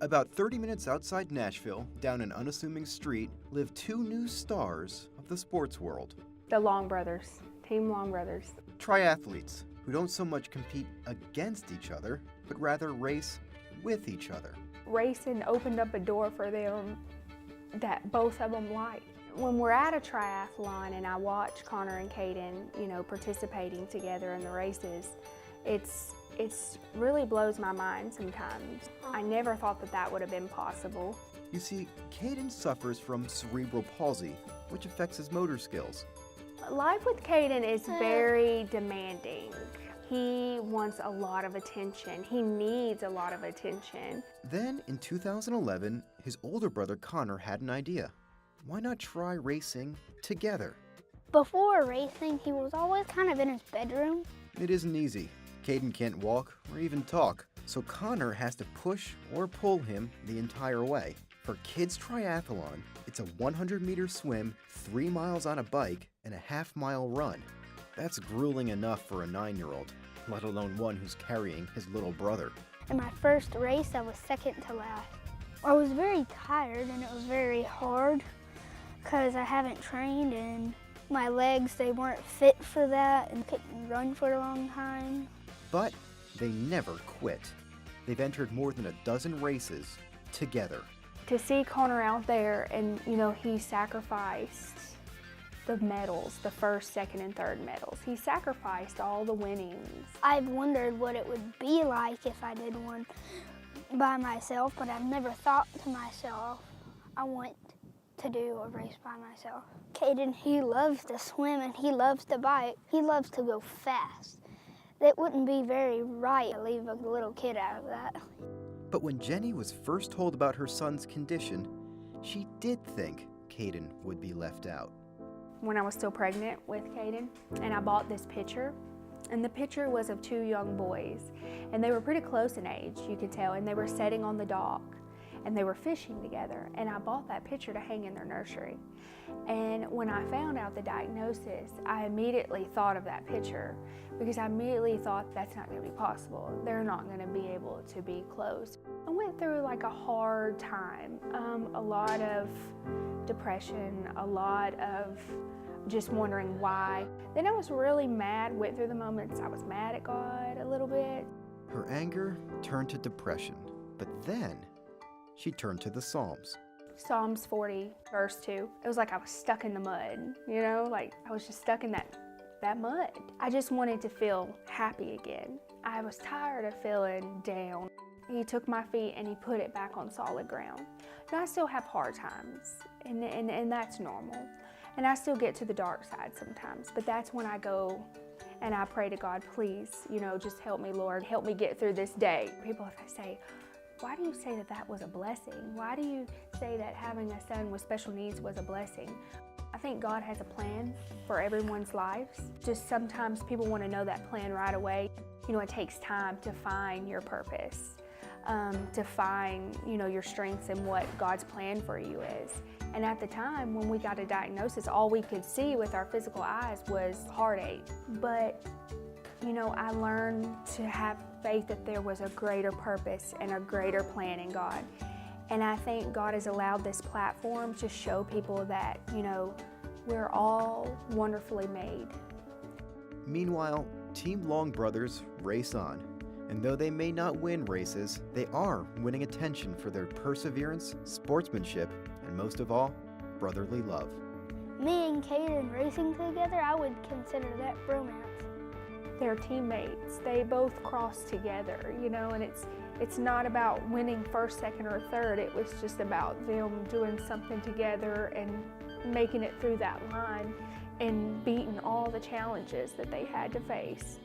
About 30 minutes outside Nashville, down an unassuming street, live two new stars of the sports world. The Long brothers, Team Long brothers. Triathletes who don't so much compete against each other, but rather race with each other. Racing opened up a door for them that both of them like. When we're at a triathlon and I watch Connor and Caden, participating together in the races, it's really blows my mind sometimes. I never thought that would have been possible. You see, Caden suffers from cerebral palsy, which affects his motor skills. Life with Caden is very demanding. He wants a lot of attention. He needs a lot of attention. Then, in 2011, his older brother Connor had an idea. Why not try racing together? Before racing, he was always kind of in his bedroom. It isn't easy. Caden can't walk or even talk, so Connor has to push or pull him the entire way. For Kids Triathlon, it's a 100-meter swim, 3 miles on a bike, and a half-mile run. That's grueling enough for a 9-year-old, let alone one who's carrying his little brother. In my first race, I was second to last. I was very tired and it was very hard because I haven't trained and my legs, they weren't fit for that and couldn't run for a long time. But they never quit. They've entered more than a dozen races together. To see Connor out there and, he sacrificed the medals, the first, second, and third medals. He sacrificed all the winnings. I've wondered what it would be like if I did one by myself, but I've never thought to myself, I want to do a race by myself. Caden, he loves to swim and he loves to bike. He loves to go fast. It wouldn't be very right to leave a little kid out of that. But when Jenny was first told about her son's condition, she did think Caden would be left out. When I was still pregnant with Caden, and I bought this picture, and the picture was of two young boys, and they were pretty close in age, you could tell, and they were sitting on the dock, and they were fishing together, and I bought that picture to hang in their nursery. And when I found out the diagnosis, I immediately thought of that picture, because I immediately thought that's not going to be possible. They're not going to be able to be close. I went through like a hard time, a lot of depression, a lot of just wondering why. Then I was really mad, went through the moments I was mad at God a little bit. Her anger turned to depression, but then she turned to the Psalms. Psalms 40, verse 2. It was like I was stuck in the mud, like I was just stuck in that mud. I just wanted to feel happy again. I was tired of feeling down. He took my feet and he put it back on solid ground. Now I still have hard times, and that's normal. And I still get to the dark side sometimes, but that's when I go and I pray to God, please, just help me, Lord, help me get through this day. People say, why do you say that was a blessing? Why do you say that having a son with special needs was a blessing? I think God has a plan for everyone's lives. Just sometimes people want to know that plan right away. It takes time to find your purpose, to find, your strengths and what God's plan for you is. And at the time when we got a diagnosis, all we could see with our physical eyes was heartache. But, I learned to have faith that there was a greater purpose and a greater plan in God. And I think God has allowed this platform to show people that, we're all wonderfully made. Meanwhile, Team Long brothers race on. And though they may not win races, they are winning attention for their perseverance, sportsmanship, and most of all, brotherly love. Me and Caden racing together, I would consider that bromance. They're teammates. They both cross together, and it's not about winning first, second, or third. It was just about them doing something together and making it through that line and beating all the challenges that they had to face.